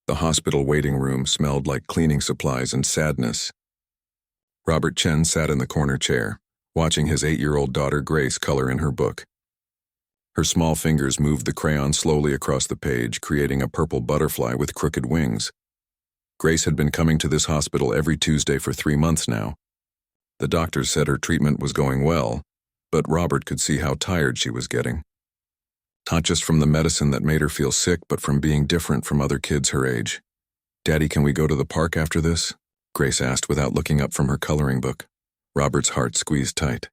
The hospital waiting room smelled like cleaning supplies and sadness. Robert Chen sat in the corner chair, watching his 8-year-old daughter Grace color in her book. Her small fingers moved the crayon slowly across the page, creating a purple butterfly with crooked wings. Grace had been coming to this hospital every Tuesday for 3 months now. The doctors said her treatment was going well, but Robert could see how tired she was getting. Not just from the medicine that made her feel sick, but from being different from other kids her age. "Daddy, can we go to the park after this?" Grace asked without looking up from her coloring book. Robert's heart squeezed tight.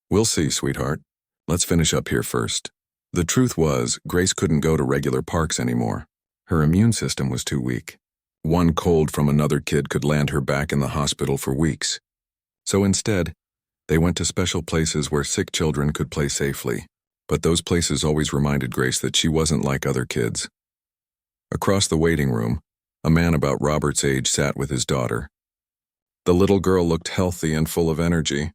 "We'll see, sweetheart. Let's finish up here first." The truth was, Grace couldn't go to regular parks anymore. Her immune system was too weak. One cold from another kid could land her back in the hospital for weeks. So instead, they went to special places where sick children could play safely. But those places always reminded Grace that she wasn't like other kids. Across the waiting room, a man about Robert's age sat with his daughter. The little girl looked healthy and full of energy.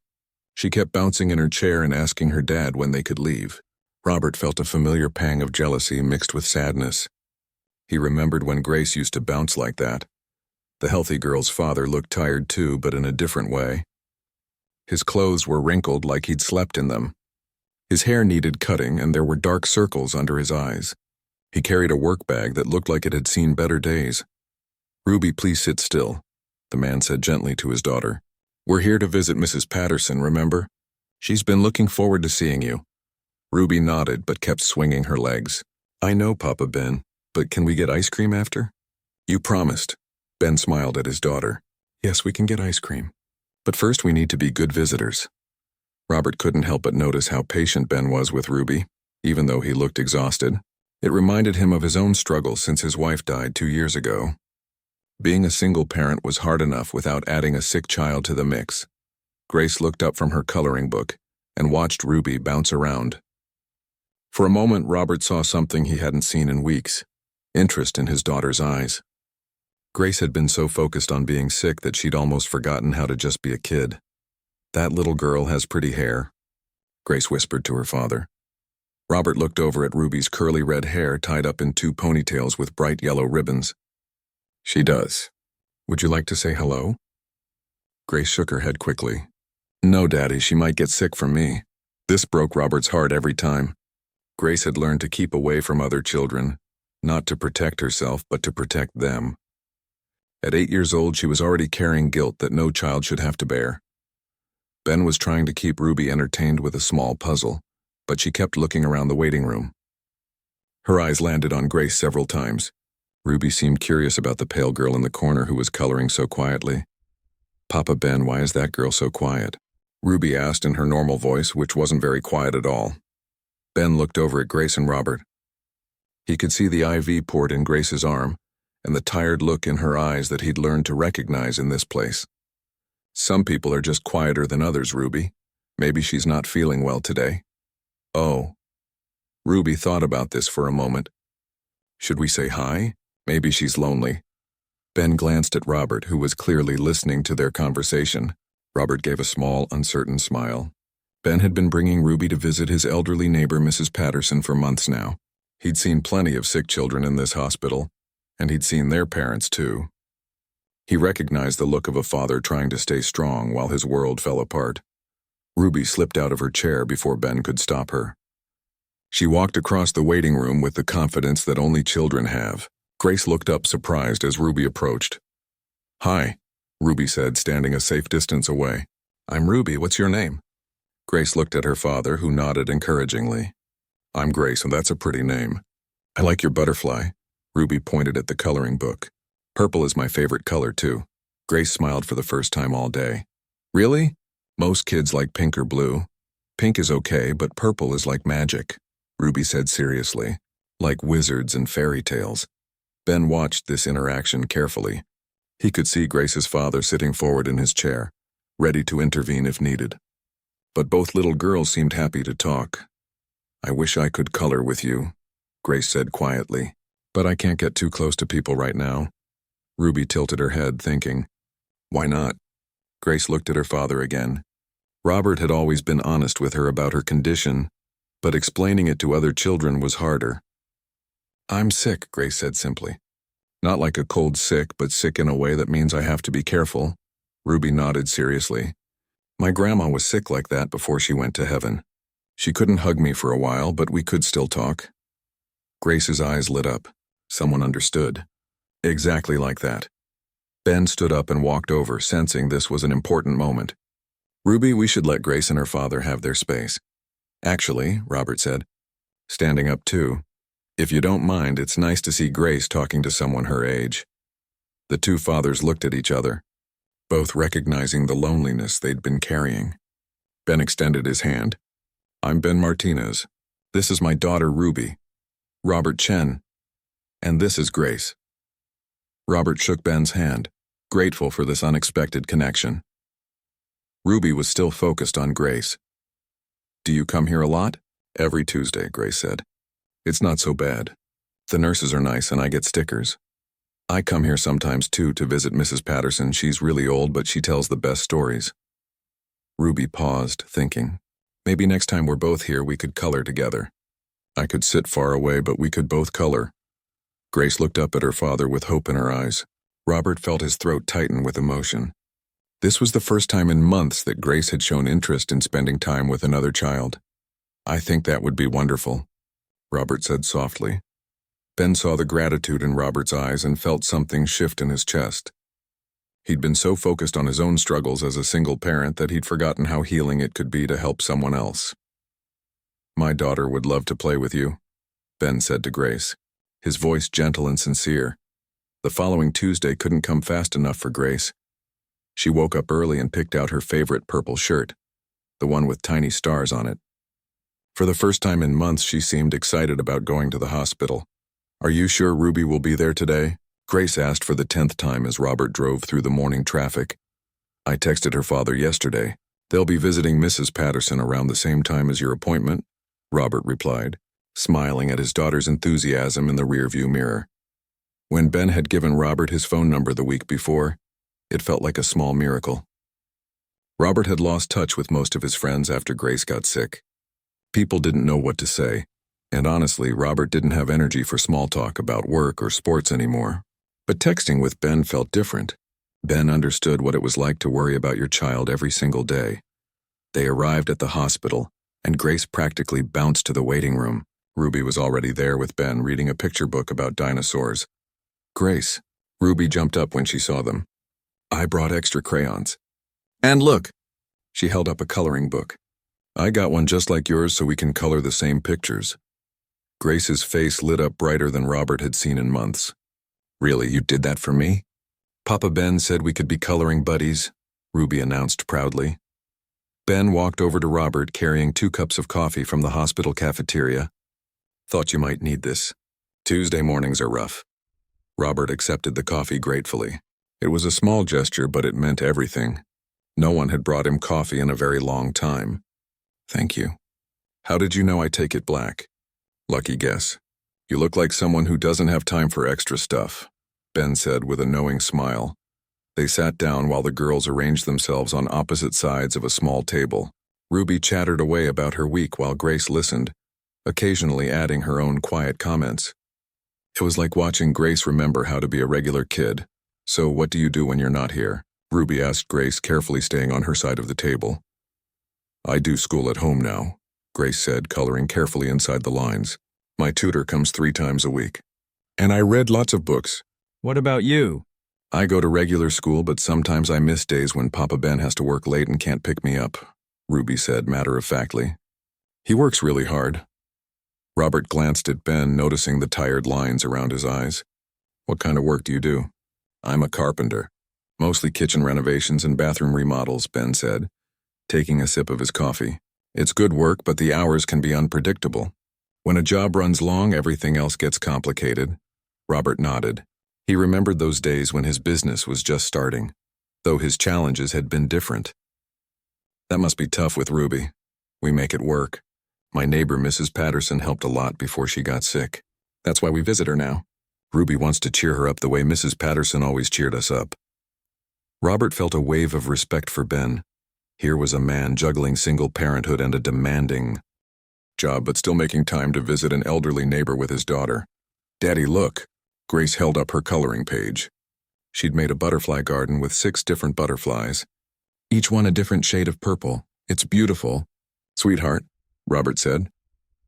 She kept bouncing in her chair and asking her dad when they could leave. Robert felt a familiar pang of jealousy mixed with sadness. He remembered when Grace used to bounce like that. The healthy girl's father looked tired too, but in a different way. His clothes were wrinkled like he'd slept in them. His hair needed cutting, and there were dark circles under his eyes. He carried a work bag that looked like it had seen better days. "Ruby, please sit still," the man said gently to his daughter. "We're here to visit Mrs. Patterson, remember? She's been looking forward to seeing you." Ruby nodded but kept swinging her legs. "I know, Papa Ben, but can we get ice cream after?" "You promised." Ben smiled at his daughter. "Yes, we can get ice cream. But first we need to be good visitors." Robert couldn't help but notice how patient Ben was with Ruby, even though he looked exhausted. It reminded him of his own struggles since his wife died 2 years ago. Being a single parent was hard enough without adding a sick child to the mix. Grace looked up from her coloring book and watched Ruby bounce around. For a moment, Robert saw something he hadn't seen in weeks: interest in his daughter's eyes. Grace had been so focused on being sick that she'd almost forgotten how to just be a kid. "That little girl has pretty hair," Grace whispered to her father. Robert looked over at Ruby's curly red hair tied up in 2 ponytails with bright yellow ribbons. "She does. Would you like to say hello?" Grace shook her head quickly. "No, Daddy, she might get sick from me." This broke Robert's heart every time. Grace had learned to keep away from other children, not to protect herself, but to protect them. At 8 years old, she was already carrying guilt that no child should have to bear. Ben was trying to keep Ruby entertained with a small puzzle, but she kept looking around the waiting room. Her eyes landed on Grace several times. Ruby seemed curious about the pale girl in the corner who was coloring so quietly. "Papa Ben, why is that girl so quiet?" Ruby asked in her normal voice, which wasn't very quiet at all. Ben looked over at Grace and Robert. He could see the IV port in Grace's arm and the tired look in her eyes that he'd learned to recognize in this place. "Some people are just quieter than others, Ruby. Maybe she's not feeling well today." "Oh." Ruby thought about this for a moment. "Should we say hi? Maybe she's lonely." Ben glanced at Robert, who was clearly listening to their conversation. Robert gave a small, uncertain smile. Ben had been bringing Ruby to visit his elderly neighbor, Mrs. Patterson, for months now. He'd seen plenty of sick children in this hospital, and he'd seen their parents too. He recognized the look of a father trying to stay strong while his world fell apart. Ruby slipped out of her chair before Ben could stop her. She walked across the waiting room with the confidence that only children have. Grace looked up surprised as Ruby approached. "Hi," Ruby said, standing a safe distance away. "I'm Ruby. What's your name?" Grace looked at her father, who nodded encouragingly. "I'm Grace, and that's a pretty name." "I like your butterfly." Ruby pointed at the coloring book. "Purple is my favorite color, too." Grace smiled for the first time all day. "Really? Most kids like pink or blue. Pink is okay, but purple is like magic," Ruby said seriously. "Like wizards and fairy tales." Ben watched this interaction carefully. He could see Grace's father sitting forward in his chair, ready to intervene if needed. But both little girls seemed happy to talk. "I wish I could color with you," Grace said quietly. "But I can't get too close to people right now." Ruby tilted her head, thinking, "Why not?" Grace looked at her father again. Robert had always been honest with her about her condition, but explaining it to other children was harder. "I'm sick," Grace said simply. Not like a cold sick, but sick in a way that means I have to be careful. Ruby nodded seriously. My grandma was sick like that before she went to heaven. She couldn't hug me for a while, but we could still talk. Grace's eyes lit up. Someone understood. Exactly like that. Ben stood up and walked over, sensing this was an important moment. Ruby, we should let Grace and her father have their space. Actually, Robert said, standing up too, if you don't mind, it's nice to see Grace talking to someone her age. The two fathers looked at each other, both recognizing the loneliness they'd been carrying. Ben extended his hand. I'm Ben Martinez. This is my daughter Ruby. Robert Chen. And this is Grace. Robert shook Ben's hand, grateful for this unexpected connection. Ruby was still focused on Grace. Do you come here a lot? Every Tuesday, Grace said. It's not so bad. The nurses are nice and I get stickers. I come here sometimes too to visit Mrs. Patterson. She's really old, but she tells the best stories. Ruby paused, thinking. Maybe next time we're both here we could color together. I could sit far away, but we could both color. Grace looked up at her father with hope in her eyes. Robert felt his throat tighten with emotion. This was the first time in months that Grace had shown interest in spending time with another child. I think that would be wonderful, Robert said softly. Ben saw the gratitude in Robert's eyes and felt something shift in his chest. He'd been so focused on his own struggles as a single parent that he'd forgotten how healing it could be to help someone else. My daughter would love to play with you, Ben said to Grace, his voice gentle and sincere. The following Tuesday couldn't come fast enough for Grace. She woke up early and picked out her favorite purple shirt, the one with tiny stars on it. For the first time in months, she seemed excited about going to the hospital. Are you sure Ruby will be there today? Grace asked for the 10th time as Robert drove through the morning traffic. I texted her father yesterday. They'll be visiting Mrs. Patterson around the same time as your appointment, Robert replied, smiling at his daughter's enthusiasm in the rearview mirror. When Ben had given Robert his phone number the week before, it felt like a small miracle. Robert had lost touch with most of his friends after Grace got sick. People didn't know what to say, and honestly, Robert didn't have energy for small talk about work or sports anymore. But texting with Ben felt different. Ben understood what it was like to worry about your child every single day. They arrived at the hospital, and Grace practically bounced to the waiting room. Ruby was already there with Ben reading a picture book about dinosaurs. Grace. Ruby jumped up when she saw them. I brought extra crayons. And look, she held up a coloring book. I got one just like yours so we can color the same pictures. Grace's face lit up brighter than Robert had seen in months. Really, you did that for me? Papa Ben said we could be coloring buddies, Ruby announced proudly. Ben walked over to Robert carrying 2 cups of coffee from the hospital cafeteria. Thought you might need this. Tuesday mornings are rough. Robert accepted the coffee gratefully. It was a small gesture, but it meant everything. No one had brought him coffee in a very long time. Thank you. How did you know I take it black? Lucky guess. You look like someone who doesn't have time for extra stuff, Ben said with a knowing smile. They sat down while the girls arranged themselves on opposite sides of a small table. Ruby chattered away about her week while Grace listened, occasionally adding her own quiet comments. It was like watching Grace remember how to be a regular kid. So what do you do when you're not here? Ruby asked Grace, carefully staying on her side of the table. I do school at home now, Grace said, coloring carefully inside the lines. My tutor comes 3 times a week. And I read lots of books. What about you? I go to regular school, but sometimes I miss days when Papa Ben has to work late and can't pick me up, Ruby said matter-of-factly. He works really hard. Robert glanced at Ben, noticing the tired lines around his eyes. What kind of work do you do? I'm a carpenter. Mostly kitchen renovations and bathroom remodels, Ben said, taking a sip of his coffee. It's good work, but the hours can be unpredictable. When a job runs long, everything else gets complicated. Robert nodded. He remembered those days when his business was just starting, though his challenges had been different. That must be tough with Ruby. We make it work. My neighbor, Mrs. Patterson, helped a lot before she got sick. That's why we visit her now. Ruby wants to cheer her up the way Mrs. Patterson always cheered us up. Robert felt a wave of respect for Ben. Here was a man juggling single parenthood and a demanding job, but still making time to visit an elderly neighbor with his daughter. Daddy, look. Grace held up her coloring page. She'd made a butterfly garden with 6 different butterflies, each one a different shade of purple. It's beautiful. Sweetheart, Robert said.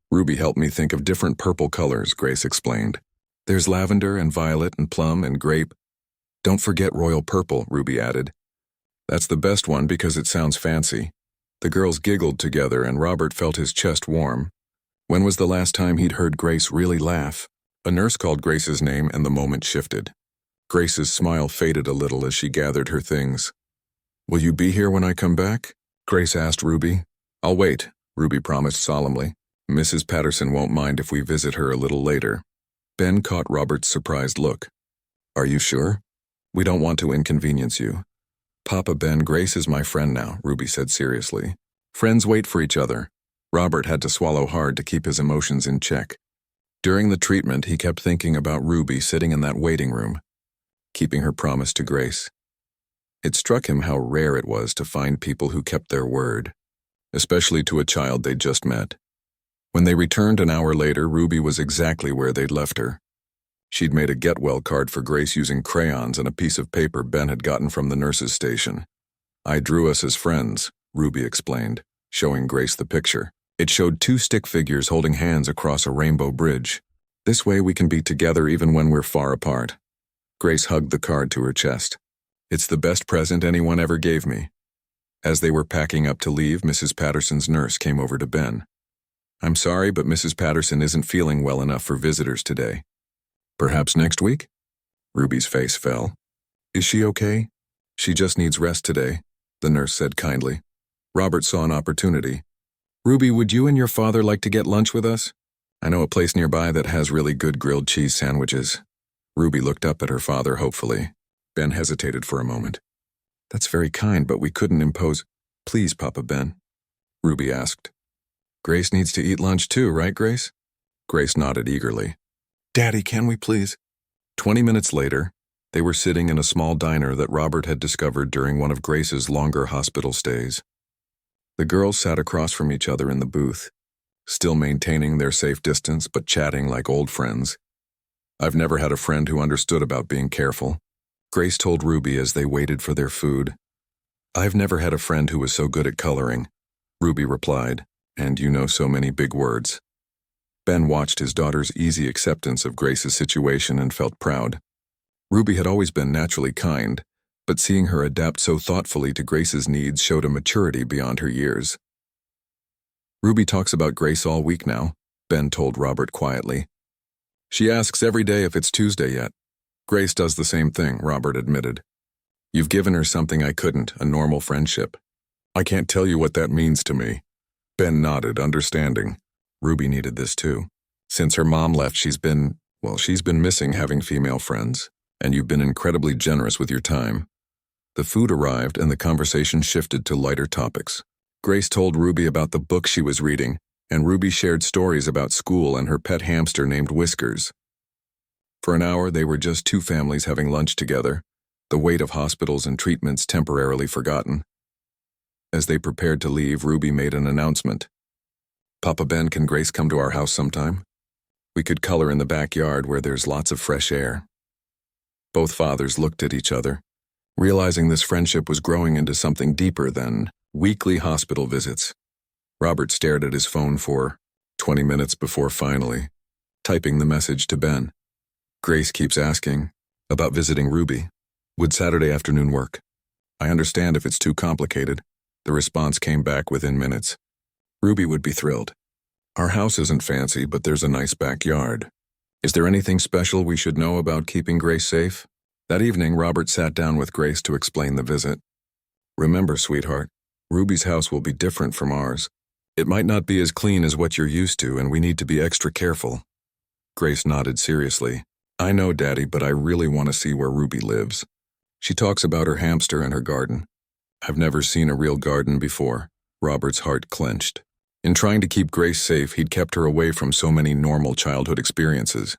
Ruby helped me think of different purple colors, Grace explained. There's lavender and violet and plum and grape. Don't forget royal purple, Ruby added. That's the best one because it sounds fancy. The girls giggled together and Robert felt his chest warm. When was the last time he'd heard Grace really laugh? A nurse called Grace's name and the moment shifted. Grace's smile faded a little as she gathered her things. Will you be here when I come back? Grace asked Ruby. I'll wait, Ruby promised solemnly. Mrs. Patterson won't mind if we visit her a little later. Ben caught Robert's surprised look. Are you sure? We don't want to inconvenience you. Papa Ben, Grace is my friend now, Ruby said seriously. Friends wait for each other. Robert had to swallow hard to keep his emotions in check. During the treatment, he kept thinking about Ruby sitting in that waiting room, keeping her promise to Grace. It struck him how rare it was to find people who kept their word, especially to a child they'd just met. When they returned an hour later, Ruby was exactly where they'd left her. She'd made a get-well card for Grace using crayons and a piece of paper Ben had gotten from the nurse's station. I drew us as friends, Ruby explained, showing Grace the picture. It showed 2 stick figures holding hands across a rainbow bridge. This way we can be together even when we're far apart. Grace hugged the card to her chest. It's the best present anyone ever gave me. As they were packing up to leave, Mrs. Patterson's nurse came over to Ben. I'm sorry, but Mrs. Patterson isn't feeling well enough for visitors today. Perhaps next week? Ruby's face fell. Is she okay? She just needs rest today, the nurse said kindly. Robert saw an opportunity. Ruby, would you and your father like to get lunch with us? I know a place nearby that has really good grilled cheese sandwiches. Ruby looked up at her father hopefully. Ben hesitated for a moment. That's very kind, but we couldn't impose. Please, Papa Ben, Ruby asked. Grace needs to eat lunch too, right, Grace? Grace nodded eagerly. Daddy, can we please? 20 minutes later, they were sitting in a small diner that Robert had discovered during one of Grace's longer hospital stays. The girls sat across from each other in the booth, still maintaining their safe distance but chatting like old friends. I've never had a friend who understood about being careful, Grace told Ruby as they waited for their food. I've never had a friend who was so good at coloring, Ruby replied, and you know so many big words. Ben watched his daughter's easy acceptance of Grace's situation and felt proud. Ruby had always been naturally kind, but seeing her adapt so thoughtfully to Grace's needs showed a maturity beyond her years. Ruby talks about Grace all week now, Ben told Robert quietly. She asks every day if it's Tuesday yet. Grace does the same thing, Robert admitted. You've given her something I couldn't, a normal friendship. I can't tell you what that means to me. Ben nodded, understanding. Ruby needed this too. Since her mom left, she's been missing having female friends, and you've been incredibly generous with your time. The food arrived and the conversation shifted to lighter topics. Grace told Ruby about the book she was reading, and Ruby shared stories about school and her pet hamster named Whiskers. For an hour, they were just 2 families having lunch together, the weight of hospitals and treatments temporarily forgotten. As they prepared to leave, Ruby made an announcement. Papa Ben, can Grace come to our house sometime? We could color in the backyard where there's lots of fresh air. Both fathers looked at each other, realizing this friendship was growing into something deeper than weekly hospital visits. Robert stared at his phone for 20 minutes before finally typing the message to Ben. Grace keeps asking about visiting Ruby. Would Saturday afternoon work? I understand if it's too complicated. The response came back within minutes. Ruby would be thrilled. Our house isn't fancy, but there's a nice backyard. Is there anything special we should know about keeping Grace safe? That evening, Robert sat down with Grace to explain the visit. Remember, sweetheart, Ruby's house will be different from ours. It might not be as clean as what you're used to, and we need to be extra careful. Grace nodded seriously. I know, Daddy, but I really want to see where Ruby lives. She talks about her hamster and her garden. I've never seen a real garden before. Robert's heart clenched. In trying to keep Grace safe, he'd kept her away from so many normal childhood experiences.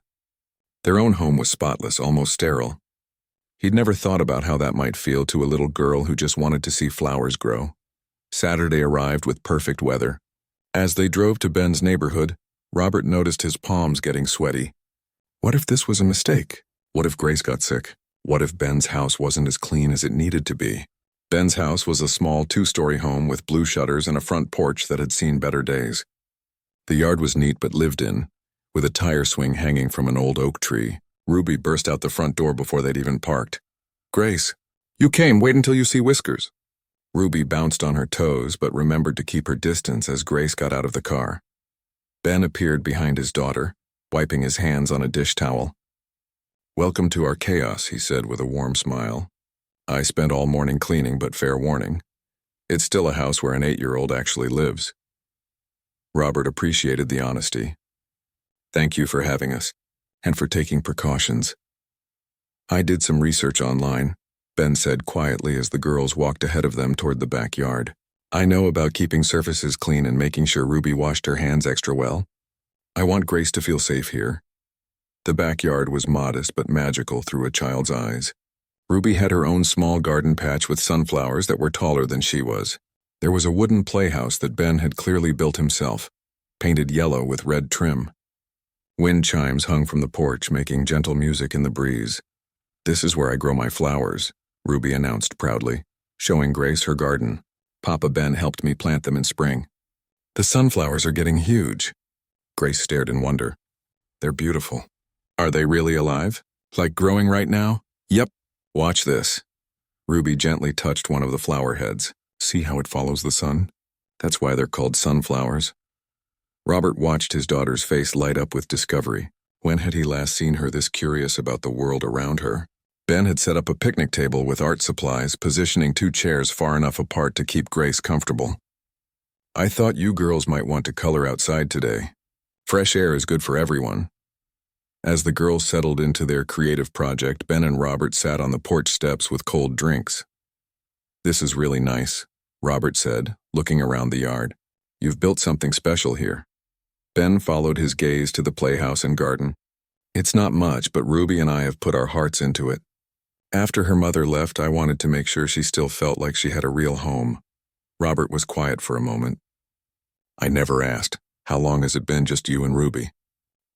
Their own home was spotless, almost sterile. He'd never thought about how that might feel to a little girl who just wanted to see flowers grow. Saturday arrived with perfect weather. As they drove to Ben's neighborhood, Robert noticed his palms getting sweaty. What if this was a mistake? What if Grace got sick? What if Ben's house wasn't as clean as it needed to be? Ben's house was a small two-story home with blue shutters and a front porch that had seen better days. The yard was neat but lived in, with a tire swing hanging from an old oak tree. Ruby burst out the front door before they'd even parked. "Grace, you came. Wait until you see Whiskers." Ruby bounced on her toes but remembered to keep her distance as Grace got out of the car. Ben appeared behind his daughter, wiping his hands on a dish towel. "Welcome to our chaos," he said with a warm smile. "I spent all morning cleaning, but fair warning. It's still a house where an 8-year-old actually lives." Robert appreciated the honesty. "Thank you for having us, and for taking precautions." "I did some research online," Ben said quietly as the girls walked ahead of them toward the backyard. "I know about keeping surfaces clean and making sure Ruby washed her hands extra well. I want Grace to feel safe here." The backyard was modest but magical through a child's eyes. Ruby had her own small garden patch with sunflowers that were taller than she was. There was a wooden playhouse that Ben had clearly built himself, painted yellow with red trim. Wind chimes hung from the porch, making gentle music in the breeze. "This is where I grow my flowers," Ruby announced proudly, showing Grace her garden. "Papa Ben helped me plant them in spring." "The sunflowers are getting huge." Grace stared in wonder. "They're beautiful." "Are they really alive? Like growing right now?" "Yep. Watch this." Ruby gently touched one of the flower heads. "See how it follows the sun? That's why they're called sunflowers." Robert watched his daughter's face light up with discovery. When had he last seen her this curious about the world around her? Ben had set up a picnic table with art supplies, positioning 2 chairs far enough apart to keep Grace comfortable. "I thought you girls might want to color outside today. Fresh air is good for everyone." As the girls settled into their creative project, Ben and Robert sat on the porch steps with cold drinks. "This is really nice," Robert said, looking around the yard. "You've built something special here." Ben followed his gaze to the playhouse and garden. "It's not much, but Ruby and I have put our hearts into it. After her mother left, I wanted to make sure she still felt like she had a real home." Robert was quiet for a moment. "I never asked. How long has it been just you and Ruby?"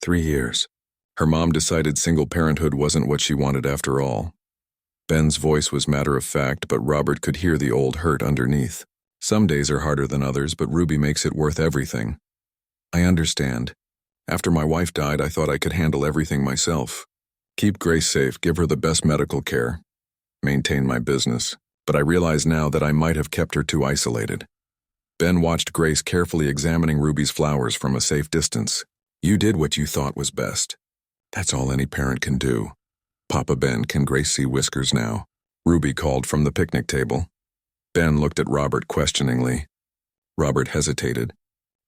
3 years. Her mom decided single parenthood wasn't what she wanted after all." Ben's voice was matter-of-fact, but Robert could hear the old hurt underneath. "Some days are harder than others, but Ruby makes it worth everything." "I understand. After my wife died, I thought I could handle everything myself. Keep Grace safe, give her the best medical care, maintain my business. But I realize now that I might have kept her too isolated." Ben watched Grace carefully examining Ruby's flowers from a safe distance. "You did what you thought was best. That's all any parent can do." "Papa Ben, can Grace see Whiskers now?" Ruby called from the picnic table. Ben looked at Robert questioningly. Robert hesitated.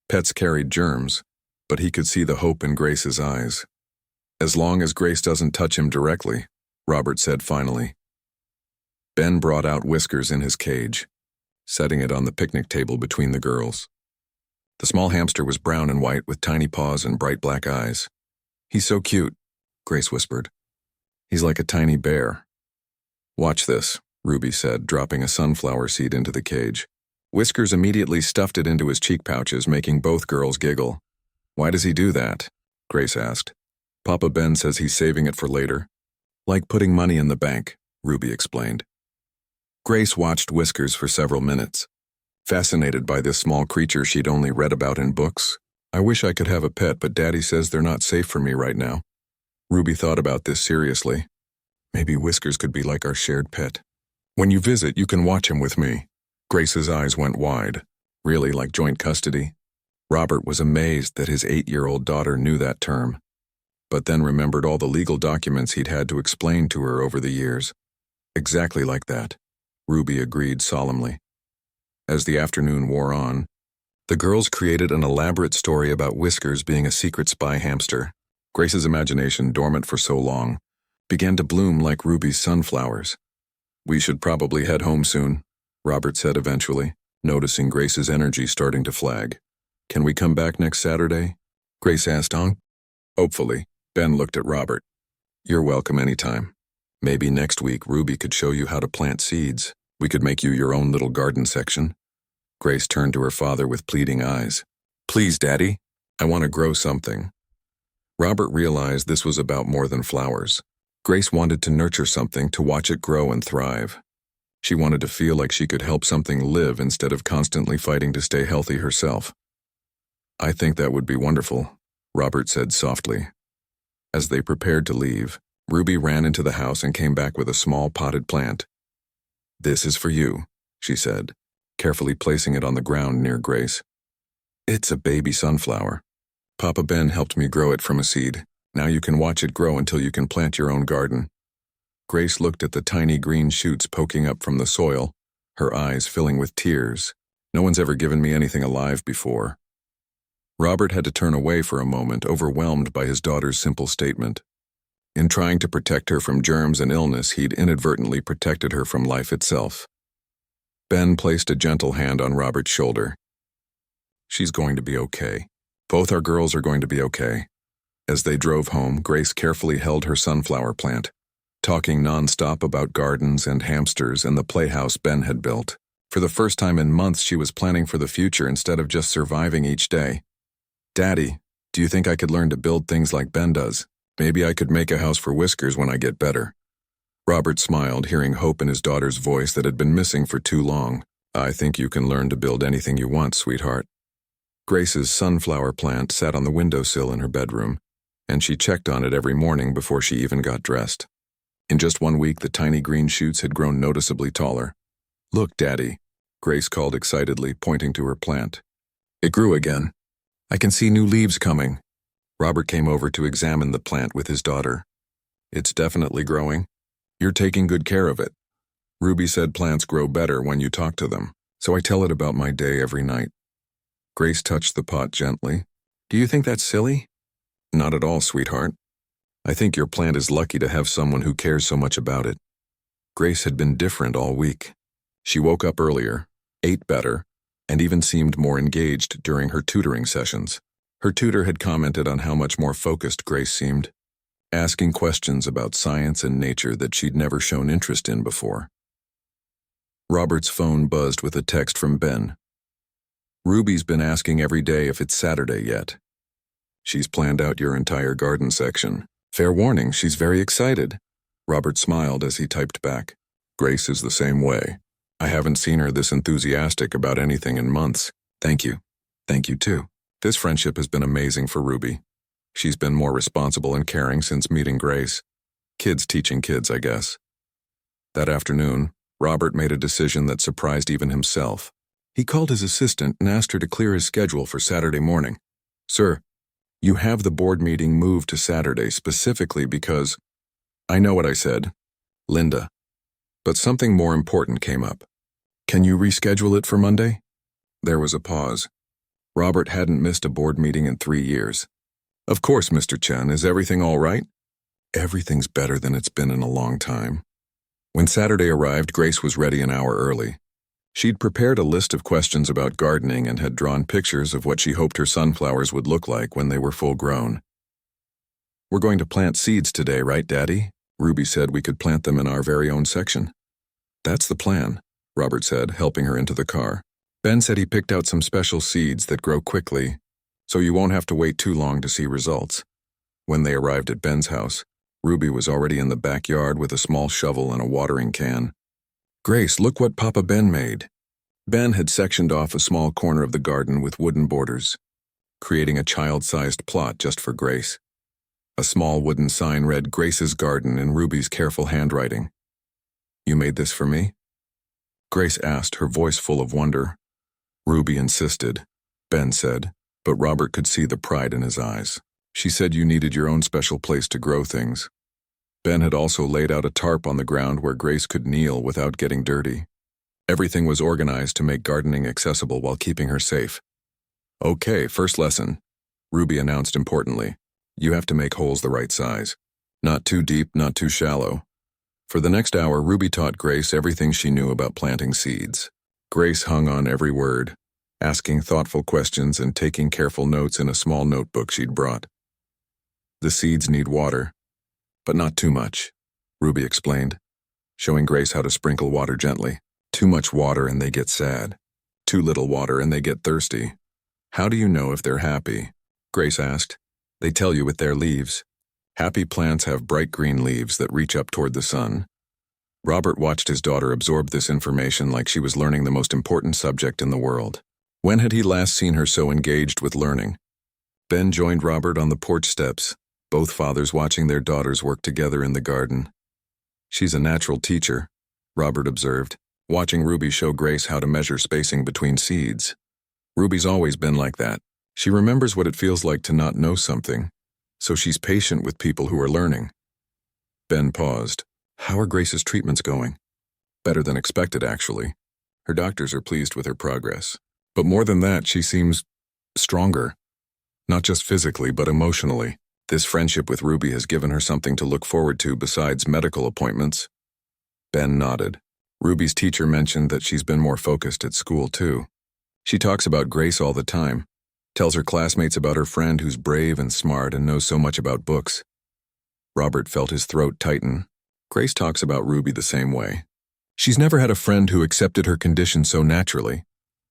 Pets carried germs, but he could see the hope in Grace's eyes. "As long as Grace doesn't touch him directly," Robert said finally. Ben brought out Whiskers in his cage, setting it on the picnic table between the girls. The small hamster was brown and white with tiny paws and bright black eyes. "He's so cute," Grace whispered. "He's like a tiny bear." "Watch this," Ruby said, dropping a sunflower seed into the cage. Whiskers immediately stuffed it into his cheek pouches, making both girls giggle. "Why does he do that?" Grace asked. "Papa Ben says he's saving it for later. Like putting money in the bank," Ruby explained. Grace watched Whiskers for several minutes, fascinated by this small creature she'd only read about in books. "I wish I could have a pet, but Daddy says they're not safe for me right now." Ruby thought about this seriously. "Maybe Whiskers could be like our shared pet. When you visit, you can watch him with me." Grace's eyes went wide. "Really, like joint custody?" Robert was amazed that his 8-year-old daughter knew that term, but then remembered all the legal documents he'd had to explain to her over the years. "Exactly like that," Ruby agreed solemnly. As the afternoon wore on, the girls created an elaborate story about Whiskers being a secret spy hamster. Grace's imagination, dormant for so long, began to bloom like Ruby's sunflowers. "We should probably head home soon," Robert said eventually, noticing Grace's energy starting to flag. "Can we come back next Saturday?" Grace asked. "Hopefully." Ben looked at Robert. "You're welcome anytime. Maybe next week Ruby could show you how to plant seeds. We could make you your own little garden section." Grace turned to her father with pleading eyes. "Please, Daddy, I want to grow something." Robert realized this was about more than flowers. Grace wanted to nurture something, to watch it grow and thrive. She wanted to feel like she could help something live instead of constantly fighting to stay healthy herself. "I think that would be wonderful," Robert said softly. As they prepared to leave, Ruby ran into the house and came back with a small potted plant. "This is for you," she said, carefully placing it on the ground near Grace. "It's a baby sunflower. Papa Ben helped me grow it from a seed. Now you can watch it grow until you can plant your own garden." Grace looked at the tiny green shoots poking up from the soil, her eyes filling with tears. "No one's ever given me anything alive before." Robert had to turn away for a moment, overwhelmed by his daughter's simple statement. In trying to protect her from germs and illness, he'd inadvertently protected her from life itself. Ben placed a gentle hand on Robert's shoulder. "She's going to be okay. Both our girls are going to be okay." As they drove home, Grace carefully held her sunflower plant, talking nonstop about gardens and hamsters and the playhouse Ben had built. For the first time in months, she was planning for the future instead of just surviving each day. "Daddy, do you think I could learn to build things like Ben does? Maybe I could make a house for Whiskers when I get better." Robert smiled, hearing hope in his daughter's voice that had been missing for too long. "I think you can learn to build anything you want, sweetheart." Grace's sunflower plant sat on the windowsill in her bedroom, and she checked on it every morning before she even got dressed. In just 1 week, the tiny green shoots had grown noticeably taller. "Look, Daddy," Grace called excitedly, pointing to her plant. "It grew again. I can see new leaves coming." Robert came over to examine the plant with his daughter. "It's definitely growing. You're taking good care of it. Ruby said plants grow better when you talk to them, so I tell it about my day every night." Grace touched the pot gently. "Do you think that's silly?" "Not at all, sweetheart. I think your plant is lucky to have someone who cares so much about it." Grace had been different all week. She woke up earlier, ate better, and even seemed more engaged during her tutoring sessions. Her tutor had commented on how much more focused Grace seemed, asking questions about science and nature that she'd never shown interest in before. Robert's phone buzzed with a text from Ben. "Ruby's been asking every day if it's Saturday yet. She's planned out your entire garden section. Fair warning, she's very excited." Robert smiled as he typed back. "Grace is the same way. I haven't seen her this enthusiastic about anything in months. Thank you. Thank you too. This friendship has been amazing for Ruby. She's been more responsible and caring since meeting Grace. Kids teaching kids, I guess." That afternoon, Robert made a decision that surprised even himself. He called his assistant and asked her to clear his schedule for Saturday morning. "Sir, you have the board meeting moved to Saturday specifically because—" "I know what I said, Linda. But something more important came up. Can you reschedule it for Monday?" There was a pause. Robert hadn't missed a board meeting in 3 years. "Of course, Mr. Chen. Is everything all right?" "Everything's better than it's been in a long time." When Saturday arrived, Grace was ready an hour early. She'd prepared a list of questions about gardening and had drawn pictures of what she hoped her sunflowers would look like when they were full grown. "We're going to plant seeds today, right, Daddy? Ruby said we could plant them in our very own section." "That's the plan," Robert said, helping her into the car. "Ben said he picked out some special seeds that grow quickly, so you won't have to wait too long to see results." When they arrived at Ben's house, Ruby was already in the backyard with a small shovel and a watering can. "Grace, look what Papa Ben made." Ben had sectioned off a small corner of the garden with wooden borders, creating a child-sized plot just for Grace. A small wooden sign read "Grace's Garden" in Ruby's careful handwriting. "You made this for me?" Grace asked, her voice full of wonder. "Ruby insisted," Ben said, but Robert could see the pride in his eyes. "She said you needed your own special place to grow things." Ben had also laid out a tarp on the ground where Grace could kneel without getting dirty. Everything was organized to make gardening accessible while keeping her safe. "Okay, first lesson," Ruby announced importantly. "You have to make holes the right size. Not too deep, not too shallow." For the next hour, Ruby taught Grace everything she knew about planting seeds. Grace hung on every word, asking thoughtful questions and taking careful notes in a small notebook she'd brought. "The seeds need water, but not too much," Ruby explained, showing Grace how to sprinkle water gently. "Too much water and they get sad. Too little water and they get thirsty." "How do you know if they're happy?" Grace asked. "They tell you with their leaves. Happy plants have bright green leaves that reach up toward the sun. Robert watched his daughter absorb this information like she was learning the most important subject in the world. When had he last seen her so engaged with learning? Ben joined Robert on the porch steps, both fathers watching their daughters work together in the garden. "She's a natural teacher," Robert observed, watching Ruby show Grace how to measure spacing between seeds. "Ruby's always been like that. She remembers what it feels like to not know something, so she's patient with people who are learning." Ben paused. "How are Grace's treatments going?" "Better than expected, actually. Her doctors are pleased with her progress. But more than that, she seems stronger. Not just physically, but emotionally. This friendship with Ruby has given her something to look forward to besides medical appointments." Ben nodded. Ruby's teacher mentioned that she's been more focused at school, too. "She talks about Grace all the time. Tells her classmates about her friend who's brave and smart and knows so much about books." Robert felt his throat tighten. Grace talks about Ruby the same way. "She's never had a friend who accepted her condition so naturally.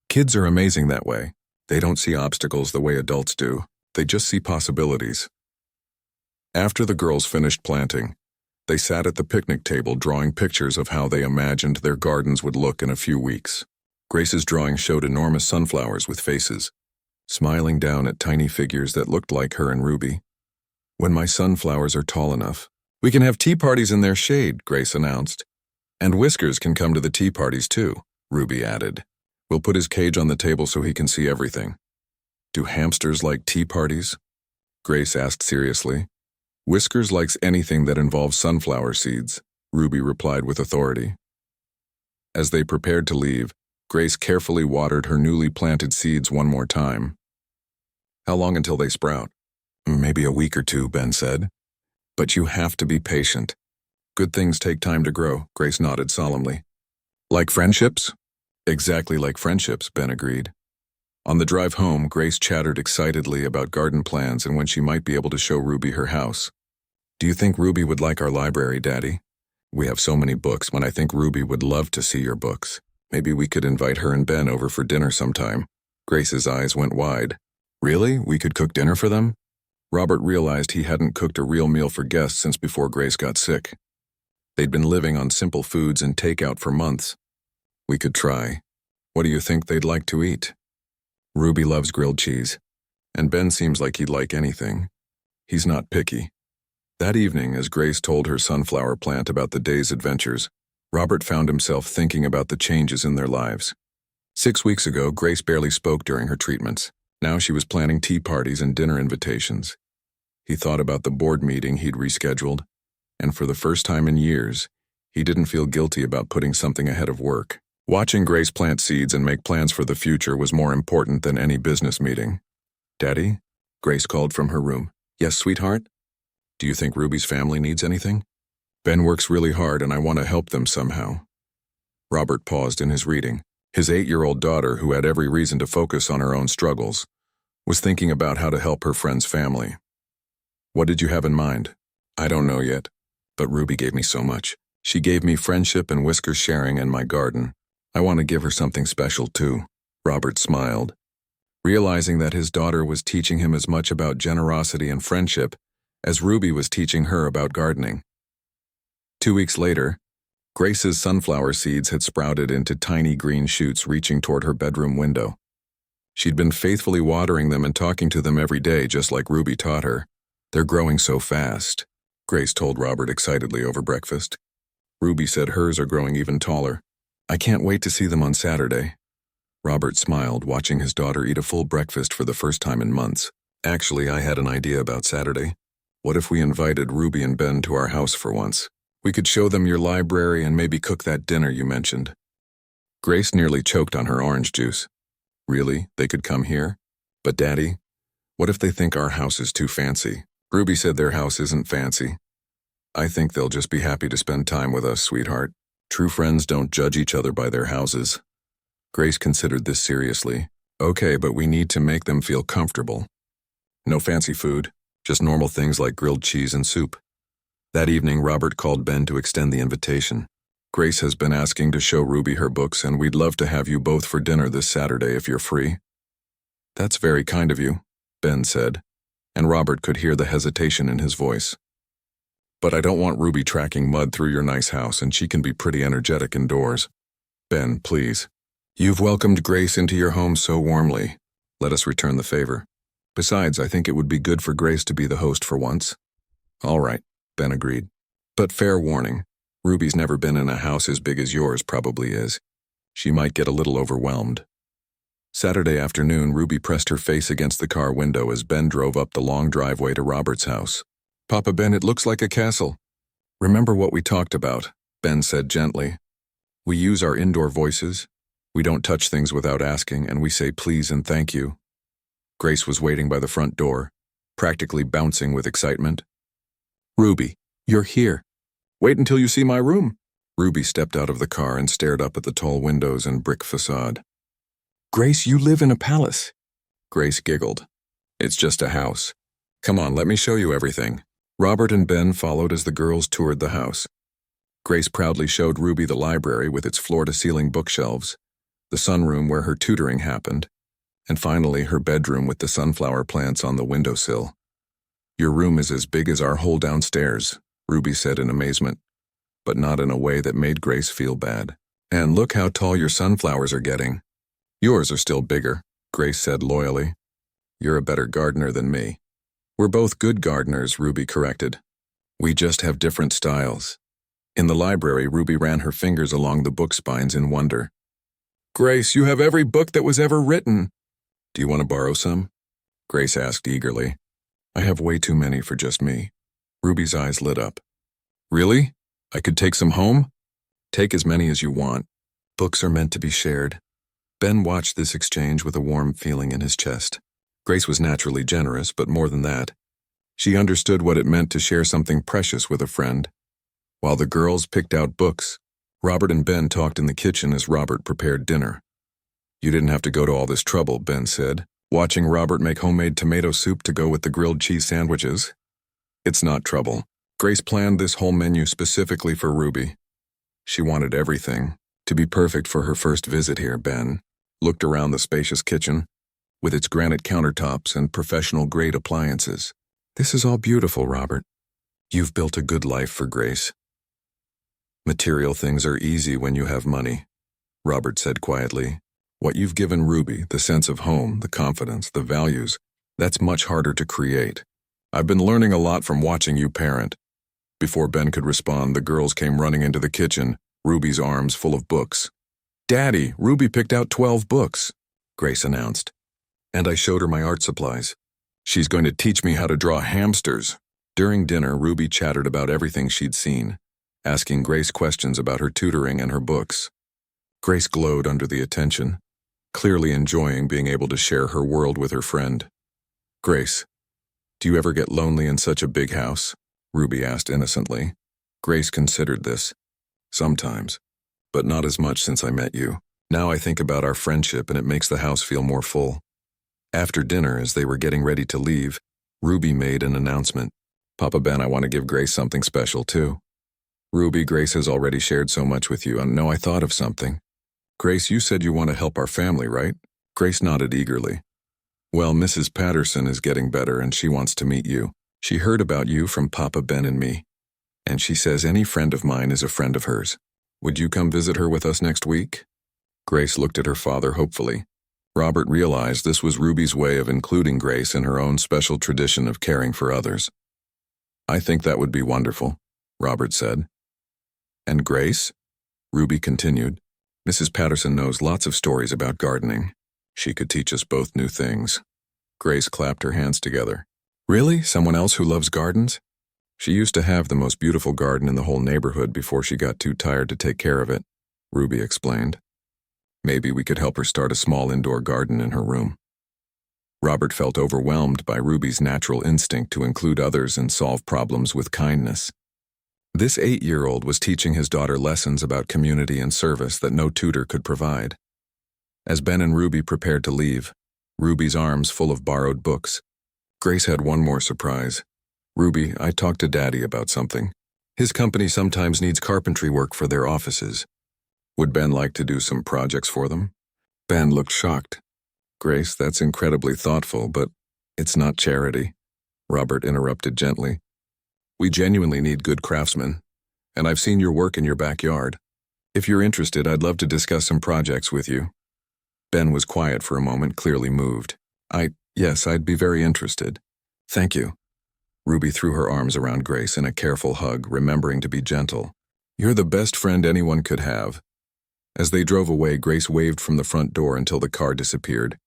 Kids are amazing that way. They don't see obstacles the way adults do. They just see possibilities." After the girls finished planting, they sat at the picnic table drawing pictures of how they imagined their gardens would look in a few weeks. Grace's drawing showed enormous sunflowers with faces, smiling down at tiny figures that looked like her and Ruby. "When my sunflowers are tall enough, we can have tea parties in their shade," Grace announced. "And Whiskers can come to the tea parties too," Ruby added. "We'll put his cage on the table so he can see everything." "Do hamsters like tea parties?" Grace asked seriously. "Whiskers likes anything that involves sunflower seeds," Ruby replied with authority. As they prepared to leave, Grace carefully watered her newly planted seeds one more time. "How long until they sprout?" "Maybe a week or two," Ben said. "But you have to be patient. Good things take time to grow," Grace nodded solemnly. "Like friendships?" "Exactly like friendships," Ben agreed. On the drive home, Grace chattered excitedly about garden plans and when she might be able to show Ruby her house. "Do you think Ruby would like our library, Daddy? We have so many books, and I think Ruby would love to see your books. Maybe we could invite her and Ben over for dinner sometime." Grace's eyes went wide. "Really? We could cook dinner for them?" Robert realized he hadn't cooked a real meal for guests since before Grace got sick. They'd been living on simple foods and takeout for months. "We could try. What do you think they'd like to eat?" "Ruby loves grilled cheese, and Ben seems like he'd like anything. He's not picky." That evening, as Grace told her sunflower plant about the day's adventures, Robert found himself thinking about the changes in their lives. 6 weeks ago, Grace barely spoke during her treatments. Now she was planning tea parties and dinner invitations. He thought about the board meeting he'd rescheduled, and for the first time in years, he didn't feel guilty about putting something ahead of work. Watching Grace plant seeds and make plans for the future was more important than any business meeting. "Daddy?" Grace called from her room. "Yes, sweetheart? Do you think Ruby's family needs anything?" "Ben works really hard and I want to help them somehow." Robert paused in his reading. His 8-year-old daughter, who had every reason to focus on her own struggles, was thinking about how to help her friend's family. "What did you have in mind?" "I don't know yet, but Ruby gave me so much. She gave me friendship and whisker sharing and my garden. I want to give her something special too." Robert smiled, realizing that his daughter was teaching him as much about generosity and friendship as Ruby was teaching her about gardening. 2 weeks later, Grace's sunflower seeds had sprouted into tiny green shoots reaching toward her bedroom window. She'd been faithfully watering them and talking to them every day just like Ruby taught her. "They're growing so fast," Grace told Robert excitedly over breakfast. Ruby said hers are growing even taller. "I can't wait to see them on Saturday." Robert smiled, watching his daughter eat a full breakfast for the first time in months. "Actually, I had an idea about Saturday. What if we invited Ruby and Ben to our house for once? We could show them your library and maybe cook that dinner you mentioned." Grace nearly choked on her orange juice. "Really? They could come here? But Daddy, what if they think our house is too fancy?" Ruby said their house isn't fancy. "I think they'll just be happy to spend time with us, sweetheart. True friends don't judge each other by their houses." Grace considered this seriously. "Okay, but we need to make them feel comfortable. No fancy food, just normal things like grilled cheese and soup." That evening, Robert called Ben to extend the invitation. "Grace has been asking to show Ruby her books, and we'd love to have you both for dinner this Saturday if you're free." "That's very kind of you," Ben said, and Robert could hear the hesitation in his voice. But I don't want Ruby tracking mud through your nice house, and she can be pretty energetic indoors. Ben, please. You've welcomed Grace into your home so warmly. Let us return the favor. Besides, I think it would be good for Grace to be the host for once. All right, Ben agreed. But fair warning, Ruby's never been in a house as big as yours probably is. She might get a little overwhelmed. Saturday afternoon, Ruby pressed her face against the car window as Ben drove up the long driveway to Robert's house. Papa Ben, it looks like a castle. Remember what we talked about, Ben said gently. We use our indoor voices. We don't touch things without asking, and we say please and thank you. Grace was waiting by the front door, practically bouncing with excitement. Ruby, you're here. Wait until you see my room. Ruby stepped out of the car and stared up at the tall windows and brick facade. Grace, you live in a palace. Grace giggled. It's just a house. Come on, let me show you everything. Robert and Ben followed as the girls toured the house. Grace proudly showed Ruby the library with its floor-to-ceiling bookshelves, the sunroom where her tutoring happened, and finally her bedroom with the sunflower plants on the windowsill. Your room is as big as our whole downstairs, Ruby said in amazement, but not in a way that made Grace feel bad. And look how tall your sunflowers are getting. Yours are still bigger, Grace said loyally. You're a better gardener than me. We're both good gardeners, Ruby corrected. We just have different styles. In the library, Ruby ran her fingers along the book spines in wonder. Grace, you have every book that was ever written. Do you want to borrow some? Grace asked eagerly. I have way too many for just me. Ruby's eyes lit up. Really? I could take some home? Take as many as you want. Books are meant to be shared. Ben watched this exchange with a warm feeling in his chest. Grace was naturally generous, but more than that. She understood what it meant to share something precious with a friend. While the girls picked out books, Robert and Ben talked in the kitchen as Robert prepared dinner. You didn't have to go to all this trouble, Ben said, watching Robert make homemade tomato soup to go with the grilled cheese sandwiches. It's not trouble. Grace planned this whole menu specifically for Ruby. She wanted everything to be perfect for her first visit here. Ben looked around the spacious kitchen, with its granite countertops and professional-grade appliances. This is all beautiful, Robert. You've built a good life for Grace. Material things are easy when you have money, Robert said quietly. What you've given Ruby, the sense of home, the confidence, the values, that's much harder to create. I've been learning a lot from watching you parent. Before Ben could respond, the girls came running into the kitchen, Ruby's arms full of books. Daddy, Ruby picked out 12 books, Grace announced. And I showed her my art supplies. She's going to teach me how to draw hamsters. During dinner, Ruby chattered about everything she'd seen, asking Grace questions about her tutoring and her books. Grace glowed under the attention, clearly enjoying being able to share her world with her friend. Grace, do you ever get lonely in such a big house? Ruby asked innocently. Grace considered this. Sometimes, but not as much since I met you. Now I think about our friendship and it makes the house feel more full. After dinner, as they were getting ready to leave, Ruby made an announcement. Papa Ben, I want to give Grace something special too. Ruby, Grace has already shared so much with you, and no, I thought of something. Grace, you said you want to help our family, right? Grace nodded eagerly. Well, Mrs. Patterson is getting better and she wants to meet you. She heard about you from Papa Ben and me, and she says any friend of mine is a friend of hers. Would you come visit her with us next week? Grace looked at her father hopefully. Robert realized this was Ruby's way of including Grace in her own special tradition of caring for others. I think that would be wonderful, Robert said. And Grace? Ruby continued. Mrs. Patterson knows lots of stories about gardening. She could teach us both new things. Grace clapped her hands together. Really? Someone else who loves gardens? She used to have the most beautiful garden in the whole neighborhood before she got too tired to take care of it, Ruby explained. Maybe we could help her start a small indoor garden in her room. Robert felt overwhelmed by Ruby's natural instinct to include others and solve problems with kindness. This 8-year-old was teaching his daughter lessons about community and service that no tutor could provide. As Ben and Ruby prepared to leave, Ruby's arms full of borrowed books, Grace had one more surprise. Ruby, I talked to Daddy about something. His company sometimes needs carpentry work for their offices. Would Ben like to do some projects for them? Ben looked shocked. Grace, that's incredibly thoughtful, but it's not charity, Robert interrupted gently. We genuinely need good craftsmen, and I've seen your work in your backyard. If you're interested, I'd love to discuss some projects with you." Ben was quiet for a moment, clearly moved. Yes, I'd be very interested. Thank you." Ruby threw her arms around Grace in a careful hug, remembering to be gentle. "You're the best friend anyone could have." As they drove away, Grace waved from the front door until the car disappeared.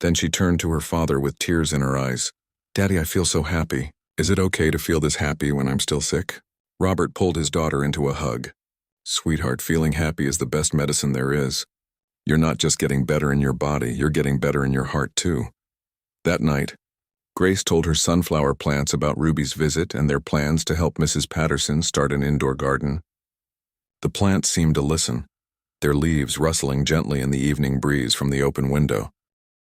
Then she turned to her father with tears in her eyes. "Daddy, I feel so happy. Is it okay to feel this happy when I'm still sick?" Robert pulled his daughter into a hug. "Sweetheart, feeling happy is the best medicine there is. You're not just getting better in your body, you're getting better in your heart too." That night, Grace told her sunflower plants about Ruby's visit and their plans to help Mrs. Patterson start an indoor garden. The plants seemed to listen, their leaves rustling gently in the evening breeze from the open window.